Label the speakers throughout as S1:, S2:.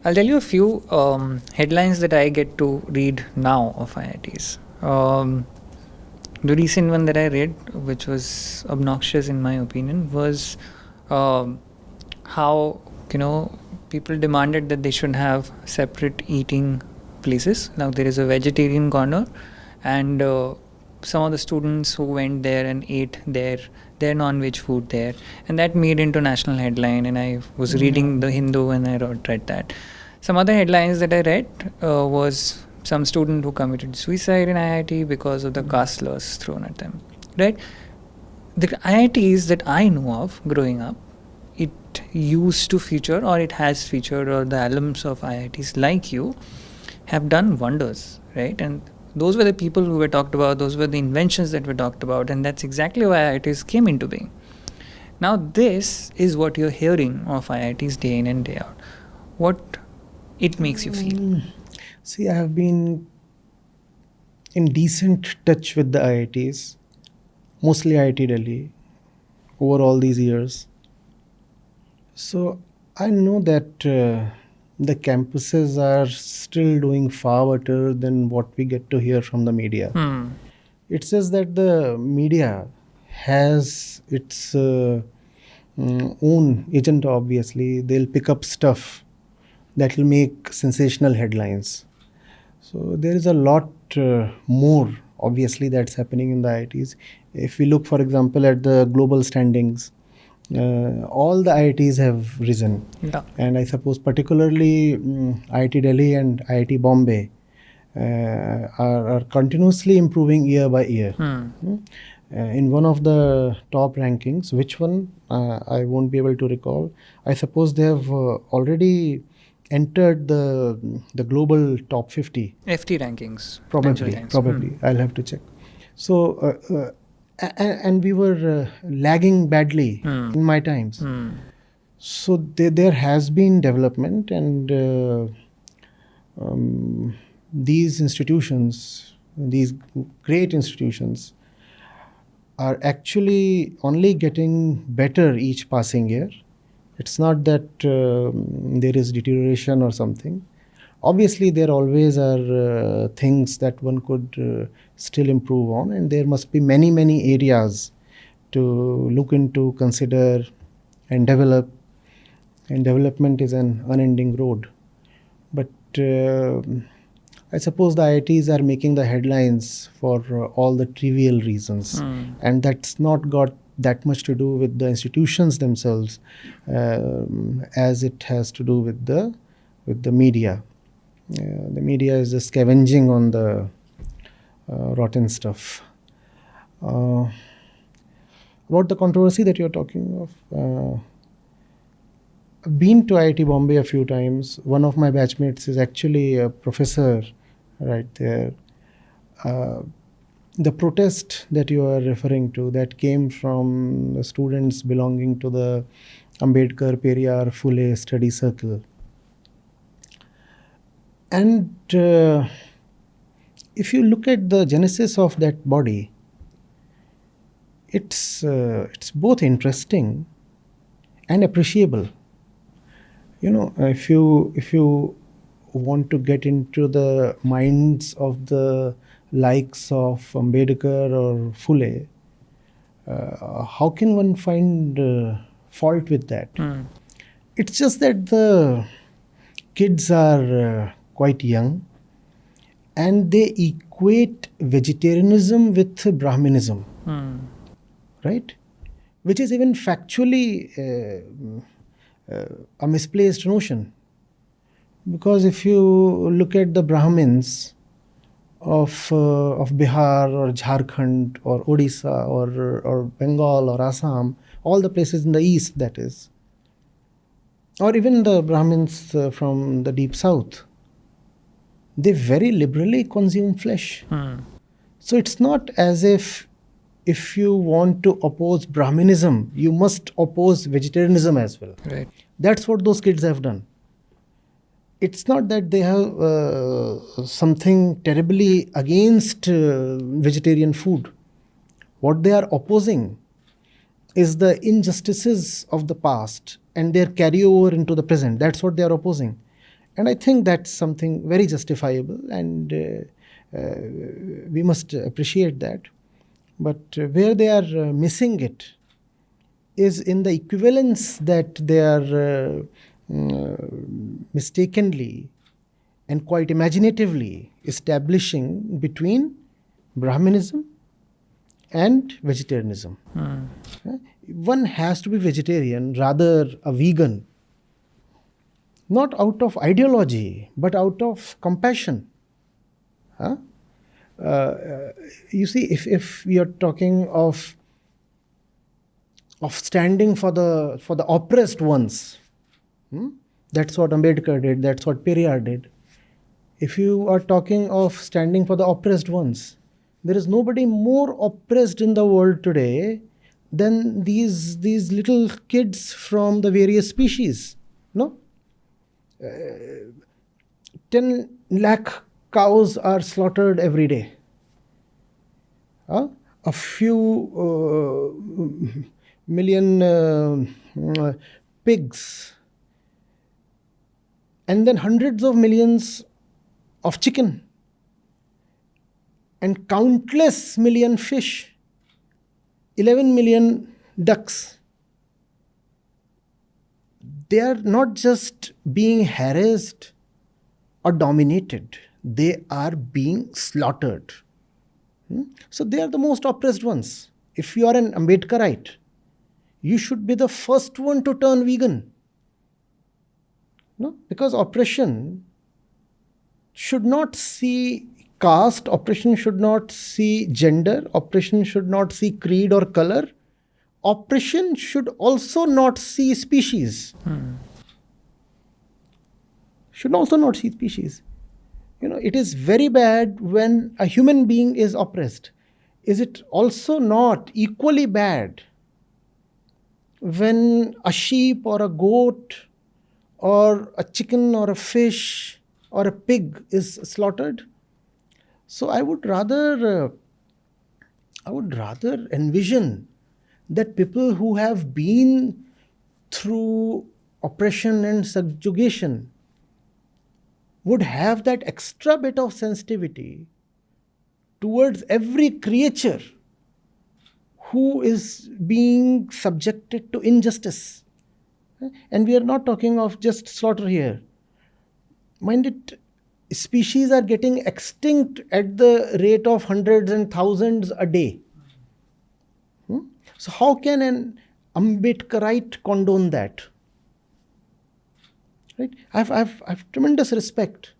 S1: I'll tell you a few headlines that I get to read now of IITs. The recent one that I read, which was obnoxious in my opinion, was how people demanded that they should have separate eating places. Now there is a vegetarian corner, and some of the students who went there and ate their non-veg food there, and that made into national headline. And I was reading the Hindu and I read that. Some other headlines that I read was some student who committed suicide in IIT because of the caste slurs thrown at them. Right? The IITs that I know of growing up, it used to feature, or it has featured, or the alums of IITs like you have done wonders, right? And those were the people who were talked about, those were the inventions that were talked about, and that's exactly why IITs came into being. Now, this is what you're hearing of IITs day in and day out. What it makes you feel?
S2: See, I have been in decent touch with the IITs, mostly IIT Delhi, over all these years. So I know that the campuses are still doing far better than what we get to hear from the media. It's just that the media has its own agenda, obviously. They'll pick up stuff that will make sensational headlines. So there is a lot more, obviously, that's happening in the IITs. If we look, for example, at the global standings, all the IITs have risen.
S1: Yeah.
S2: And I suppose particularly IIT Delhi and IIT Bombay are continuously improving year by year. In one of the top rankings, which one I won't be able to recall, I suppose they have already entered the global top 50.
S1: FT rankings.
S2: Probably. I'll have to check. So, and we were lagging badly in my times. So there has been development, and these institutions, these great institutions, are actually only getting better each passing year. It's not that there is deterioration or something. Obviously, there always are things that one could still improve on, and there must be many, many areas to look into, consider, and develop. And development is an unending road. But I suppose the IITs are making the headlines for all the trivial reasons. And that's not got that much to do with the institutions themselves as it has to do with the media. The media is just scavenging on the rotten stuff. About the controversy that you're talking of, I've been to IIT Bombay a few times. One of my batchmates is actually a professor right there. The protest that you are referring to, that came from the students belonging to the Ambedkar Periyar Phule Study Circle. And if you look at the genesis of that body, it's both interesting and appreciable. If you want to get into the minds of the likes of Ambedkar or Phule, how can one find fault with that? It's just that the kids are quite young, and they equate vegetarianism with Brahminism, right? Which is even factually a misplaced notion. Because if you look at the Brahmins of Bihar or Jharkhand or Odisha or Bengal or Assam, all the places in the east, that is, or even the Brahmins from the deep south, they very liberally consume flesh. So it's not as if you want to oppose Brahminism, you must oppose vegetarianism as well.
S1: Right.
S2: That's what those kids have done. It's not that they have something terribly against vegetarian food. What they are opposing is the injustices of the past and their carryover into the present. That's what they are opposing. And I think that's something very justifiable, and we must appreciate that. But where they are missing it is in the equivalence that they are mistakenly and quite imaginatively establishing between Brahminism and vegetarianism. One has to be vegetarian, rather a vegan, not out of ideology, but out of compassion. You see, if we are talking of standing for the oppressed ones, that's what Ambedkar did, that's what Periyar did. If you are talking of standing for the oppressed ones, there is nobody more oppressed in the world today than these little kids from the various species. No? 10 lakh cows are slaughtered every day. A few million pigs, and then hundreds of millions of chicken, and countless million fish, 11 million ducks. They are not just being harassed or dominated, they are being slaughtered. So they are the most oppressed ones. If you are an Ambedkarite, you should be the first one to turn vegan. No? Because oppression should not see caste, oppression should not see gender, oppression should not see creed or color. Oppression should also not see species. Should also not see species. It is very bad when a human being is oppressed. Is it also not equally bad when a sheep or a goat or a chicken or a fish or a pig is slaughtered? So I would rather envision that people who have been through oppression and subjugation would have that extra bit of sensitivity towards every creature who is being subjected to injustice. And we are not talking of just slaughter here. Mind it, species are getting extinct at the rate of hundreds and thousands a day. So how can an Ambedkarite condone that? Right? I've tremendous respect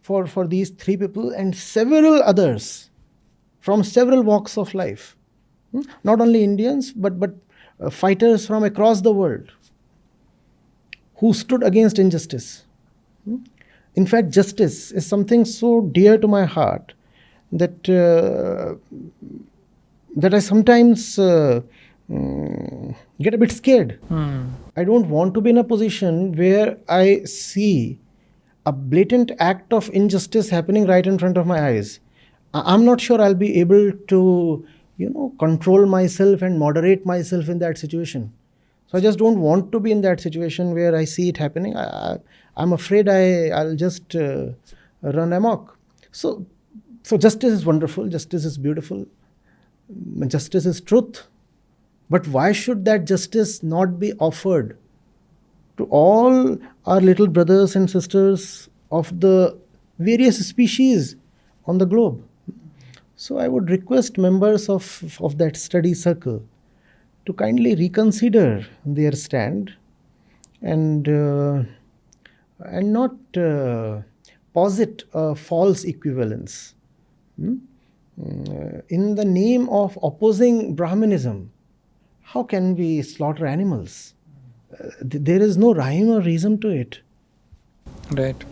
S2: for these three people and several others from several walks of life. Not only Indians, but fighters from across the world who stood against injustice. In fact, justice is something so dear to my heart that I sometimes get a bit scared. I don't want to be in a position where I see a blatant act of injustice happening right in front of my eyes. I'm not sure I'll be able to, control myself and moderate myself in that situation. So I just don't want to be in that situation where I see it happening. I'm afraid I'll just run amok. So justice is wonderful. Justice is beautiful. Justice is truth. But why should that justice not be offered to all our little brothers and sisters of the various species on the globe? So I would request members of that study circle to kindly reconsider their stand and not posit a false equivalence. In the name of opposing Brahminism, how can we slaughter animals? There is no rhyme or reason to it.
S1: Right.